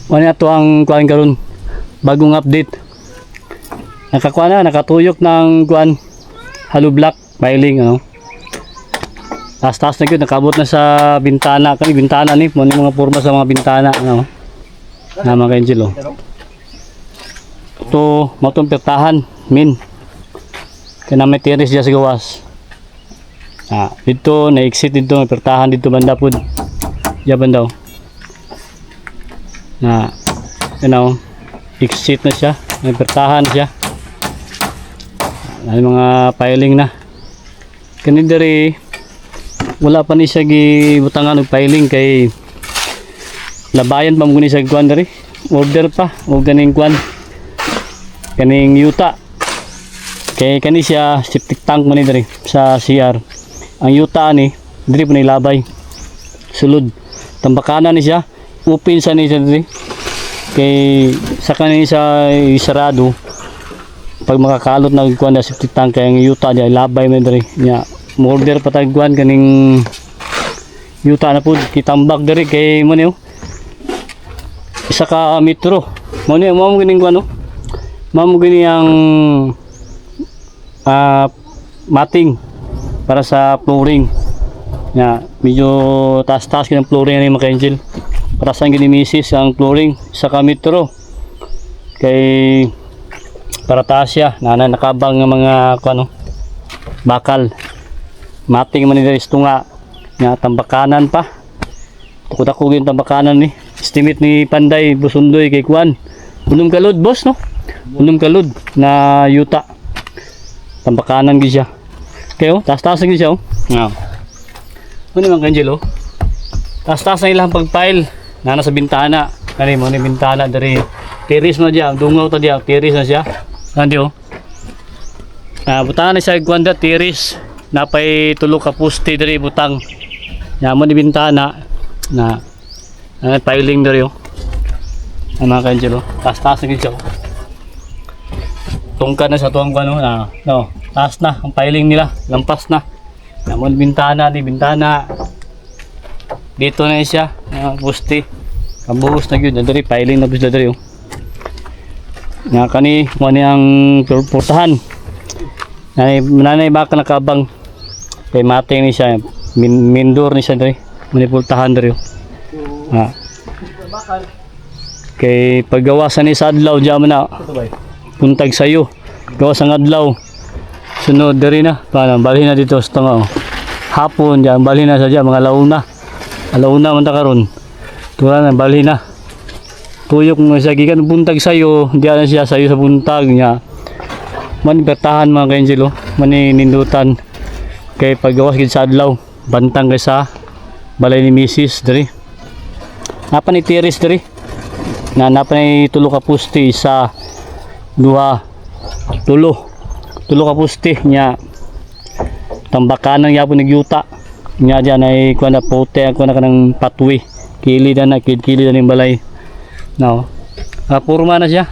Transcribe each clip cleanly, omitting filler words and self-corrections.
Ano ato ang kuan karon? Bagong update. Nakakuha na, nakatuyok ng kuan hollow block piling ano. Taas-taas na yun, nakabot na sa bintana. Kani bintana ni, mo mga porma sa mga bintana ano. Na mga Angel oh. Ito, matong pertahan, min. Kaya may terrace dyan sa gawas. Dito, na-exit dito, may pertahan dito banda po. Diyan banda oh. Exit na siya, may pertahan siya. May mga piling na. Kani diri wala pa ni siya gibutangan og piling kay labayan pa mo ni siya kuan diri. Order pa o ganing kuan. Kaning yuta. Kay kani siya septic tank mo ni diri sa CR. Ang yuta ni diri pa ni labay. Sulod. Tambakanan ni siya. Open sa ni siya diri. Kay sa kanin sa isarado pag makakalot na kuan na septic tank kay ang yuta di labay man diri nya order patagkuan kaning yuta na pud kitambak diri kay mo niyo isa ka metro mo niyo mo gining kuan no mo gini ang mating para sa flooring nya medyo taas-taas kinang flooring ni mga Angel. Para sa ginimisis ang flooring sa kametro kay para taas siya nakabang ng mga ano bakal mating man ni istunga nga tambakanan pa tukod-ako yung tambakanan ni estimate ni Panday Busundoy kay kuan unom kalod boss no unom kalod na yuta tambakanan gyud siya kayo taas-taas gyud siya oh ano man Angel oh taas-taas na ilang pagpile na nasa bintana kani mo ni bintana dari terrace na diya dungaw ta diya terrace na siya andi oh butang na siya gwanda terrace napay tulo ka poste dari butang nya mo ni bintana na piling dari oh mga kanjelo taas-taas na siya tungkad na sa tuwang ano no taas na ang piling nila lampas na mo ni bintana dito na siya poste kabuhos na gyud diri piling na bus diri oh nga kani mo ni ang portahan nanay baka nakabang kay mating ni siya mindor ni siya diri mo ni portahan diri oh kay paggawasan ni sa adlaw diyan na puntag sayo gawas ang adlaw sunod diri na balhin na dito sa tanga oh hapon diyan balhin na sa diyan mga alauna man ta karon tuwa na bali na tuyok mo siya gikan buntag sayo diyan na siya sayo sa buntag niya man bertahan mga Angelo man nindutan kay paggawas gid sa adlaw bantang kay sa balay ni Mrs. diri napa ni terrace diri napa ni tulo ka poste sa tulo ka poste nya tambakanan yapon nagyuta nya diyan ay kuan na pote ako na kanang pathway kilid na ning balay no purma na siya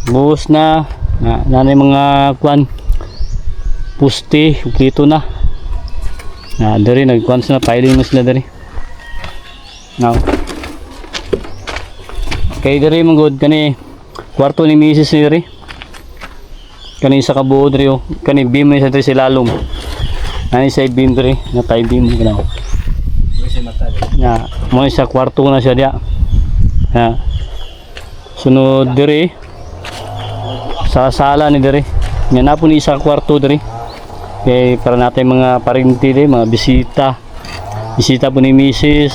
buhos na nanay mga kuan puste dito na diri nagkuan sila piling na sila diri no kay diri mong kani kwarto ni Mrs. diri kani sa kabuo diri kani beam ni sa diri silalom ani sa beam diri na tay beam ganaw ya mo sa kwarto na siya dia sunod diri sa sala ni diri nya na po ni isa kwarto diri kay para natin mga parinti diri mga bisita po ni Mrs.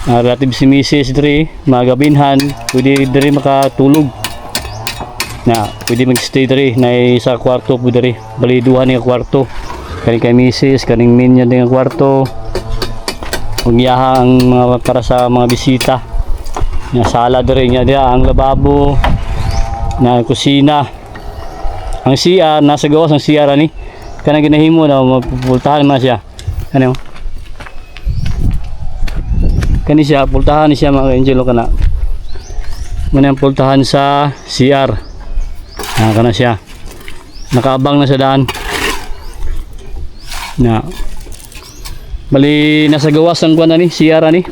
relative si Mrs. diri mga gabinhan pwede diri makatulog pwede magstay diri na isa kwarto po diri bali duha ni kwarto kani kay Mrs. kaning minya ding kwarto ang mga para sa mga bisita na sala diri nya dia ang lababo na kusina ang CR nasa gawas ang CR ani kanang ginahimo na mapupultahan man siya ano kani siya pultahan ni siya mga Angelo kana man ang pultahan sa CR kana siya nakaabang na sa daan bali nasa gawas ang kuan ani CR ani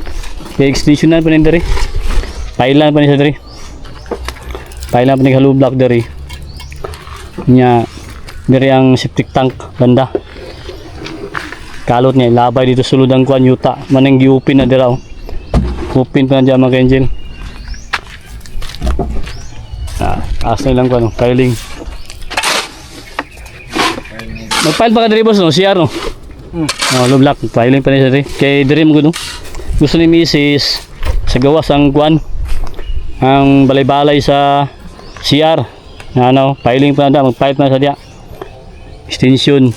Kaya extensionan pa rin dari. Pailan pa rin sa dari. Pailan pa rin hollow block dari. Nya dari ang septic tank banda. Kalot niya labay dito sulod ang kuan yuta. Manang giupin na dira. Upin pa na dyan mga Angel. Taas na ilang kuan, piling. Nag-file pa ka diri boss no, CR no? Hollow block, piling pa rin siya diri. Kay diri mo no. Gusto ni Mrs. sa gawas ang kuan, ang balay-balay sa CR. Ano, piling pa na mag-file pa na sa diya. Extension.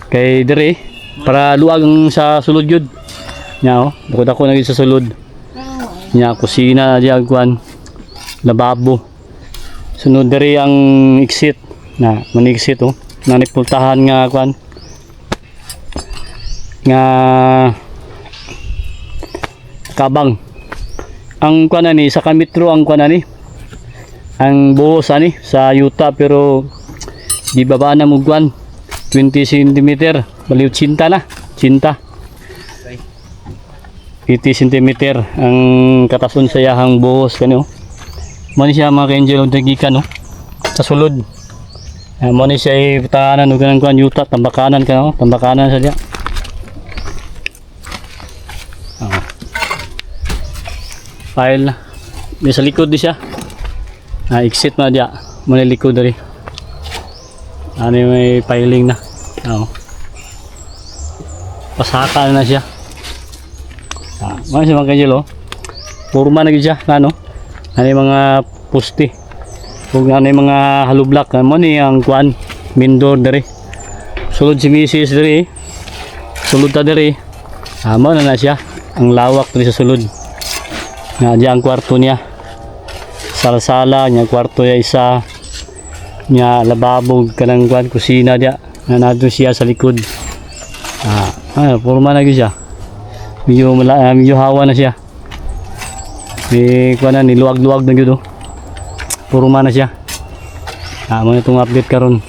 Kay diri para luag ang sa sulod yun. Nya oh, bukod ako naging sa sulod. Nya kusina diya kuan, lababo. Sunod diri ang exit na man-exit oh. Nanipultahan nga kuan nga kabang. Ang kuan ani sa kamitro ang kuan ani. Ang buhos ani sa yuta pero di baba na mo kuan 20 cm, baliw cinta na, cinta. 80 cm ang katason sa yahang buhos kanyo. Mo ni siya mga ka-angel og dagikan no. Sa sulod. Mo ni siya itanan og kanang kuan yuta, tambakanan ka no, tambakanan sa diya. File di sa likod di siya. Exit na diya. Mo ni likod diri. Ano may piling na. Pasaka na siya. Mga siya mga kajil, purma na siya, ano mga pusti. Kung ano yung mga hollow block, ano ni ang kuan, main door dari. Sulod si Mrs. dari. Sulod ta dari. Mo na siya. Ang lawak dari sa sulod. Nga diyan ang kwarto niya. Sala-sala, niya kwarto niya isa. Niya lababo, kanang kuan, kusina diya. Na nato siya sa likod. Purma na siya. Medyo hawa na siya. May kuan na niluwag-luwag na gyud. Puro man na siya. Mo itong update karon.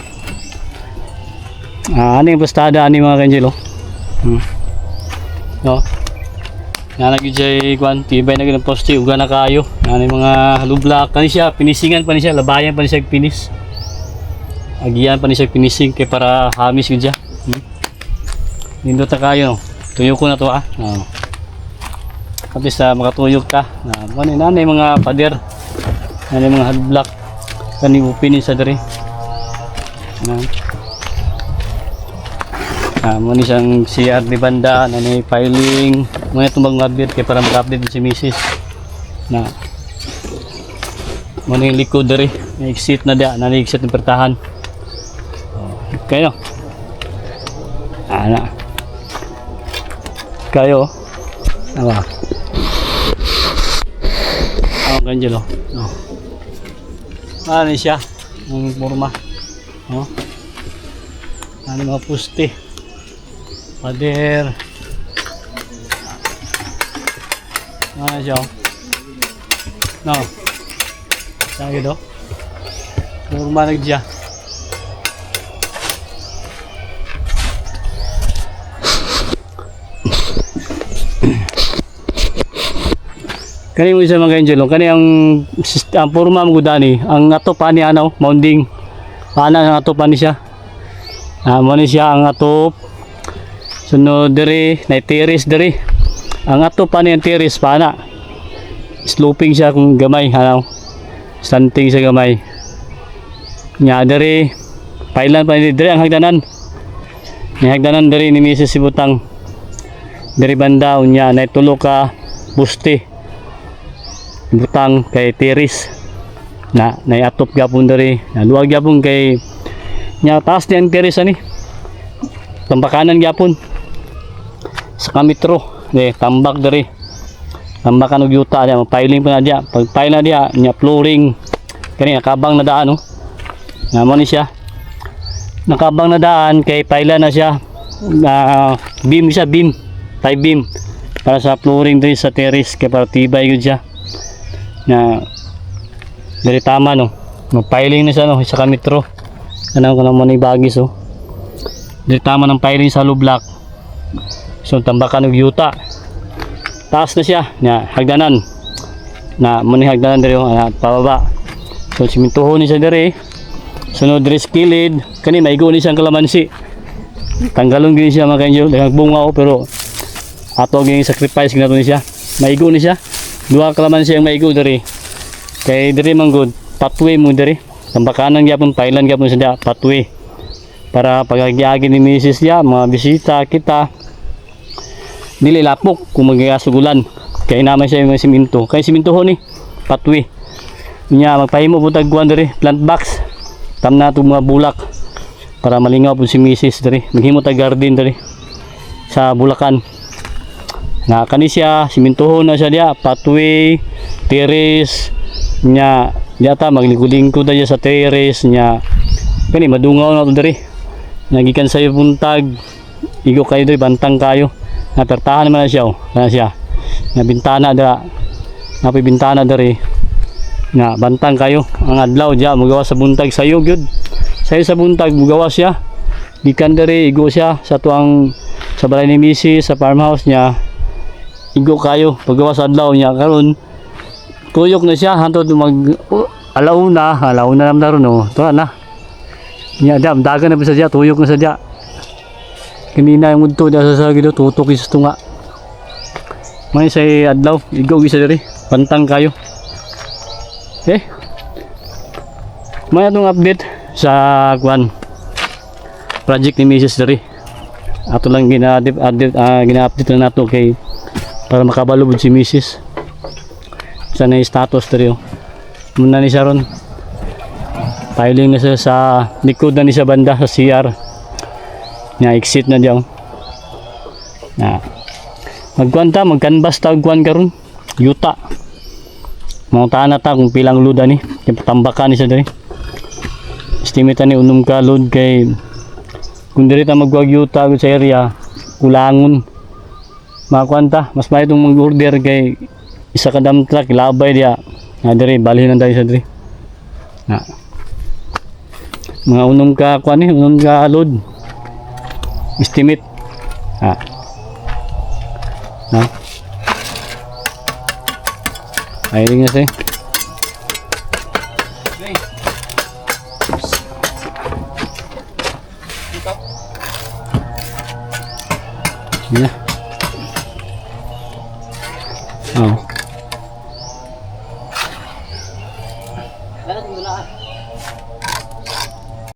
Ano yung pastada ani mga kanjelo. No. Na gyud siya kuan, tibay na gyud ang poste uga na kayo. Ano yung mga hollow block kani siya, pinisingan pa ni siya, labayan pa ni siya finish. Agian pa ni siya finishing kay para hamis gyud siya. Nindot ta kayo no. Tuyo ko na to at least makatuyog ta. Nanay mga pader. Nanay mga hard block. Kani upinin sa diri. Muna siyang CR di banda. Nanay filing. Muna itong mag-update kaya para mag-update si Mrs. Muna yung likod diri. May exit na diya. Nanay exit ng pertahan. Kayo. Kayo Angelo ano siya ang forma ano mga puste pader ano siya saan yun forma nagdiya. Kani mo isa mga angelo, kani ang forma mo gudani, ang atop ani mounding. Ana ang atop ani siya. Mo ni siya ang atop. Sunod diri, na terrace diri. Ang atop ani ang terrace pana. Sloping siya kung gamay, slanting siya gamay. Nya diri, pailan pa diri ang hagdanan. Ni hagdanan diri ni Mrs. Sibutang. Diri banda unya na tulo ka puste. Butang kay tiris na atop gapon diri luwag gapon kay nya taas di ang tiris ani tambakanan gapon sa kamitro tambak diri tambakan og yuta niya piling pa na diya pag pile na diya nya flooring kani nakabang na daan mo ni siya nakabang na daan kay pile na siya beam siya beam tie beam para sa flooring diri sa terrace kay para tibay gyud siya na diri tama piling na siya sa kamitro ano ko naman ni bagis diri tama ng piling sa hollow block so tambakan og yuta taas na siya nya hagdanan na muni hagdanan diri na pababa. So simintuhon ni siya diri. Sunod diri sa kilid kani maigo ni siyang kalamansi. Tanggalon gyud siya mga kanyo daghang bunga pero ato gyud sacrifice ginato ni siya. Maigo ni siya. Duha kalamansi ang maigo diri. Kay diri man gud pathway mo diri. Tambakanan gyapon pailan gyapon sa pathway. Para pagagi ni Mrs. ya mga bisita kita dili lapok kung magasugulan kay naman siya yung siminto kay siminto ho ni pathway nya magpahimo po tagkuan diri plant box tam na mga bulak para malingaw po si Mrs. diri maghimo tag garden diri sa bulakan na kani siya siminto na siya dia pathway terrace nya yata maglingkod-lingkod na sa terrace nya kani madungaw na to diri nagikan sayo buntag igo kayo diri bantang kayo napertahan naman na siya na siya na bintana dira na bintana diri na bantang kayo ang adlaw diya magawas sa buntag sayo gyud sayo sa buntag magawas siya gikan diri igo siya sa tuang sa balay ni Mrs. sa farmhouse niya igo kayo paggawas adlaw niya karon tuyok na siya hantod mag alauna naman daron no to na nya dam dagan na sa diya tuyok na sa diya kanina yung udto diya sa gido tutok is tunga may say adlaw igo gisa diri pantang kayo may atong update sa kwan project ni Mrs. diri ato lang gina-update na nato kay para makabalubod si Mrs. sana yung status diri muna ni siya ron piling na siya sa likod na ni sa banda sa CR nya exit na diyan na magkuanta magcanvas tagkuan karon yuta mga na ta kung pilang load ani kay patambakan ni sa diri estimate ni unom ka load kay kung diri ta magwag yuta sa area kulangon makuanta mas may itong mag-order kay isa ka dump truck labay dia na diri balhin na tayo sa diri na mga unom ka kuan ni unom ka load estimate na ayun nga siya yeah. Oh.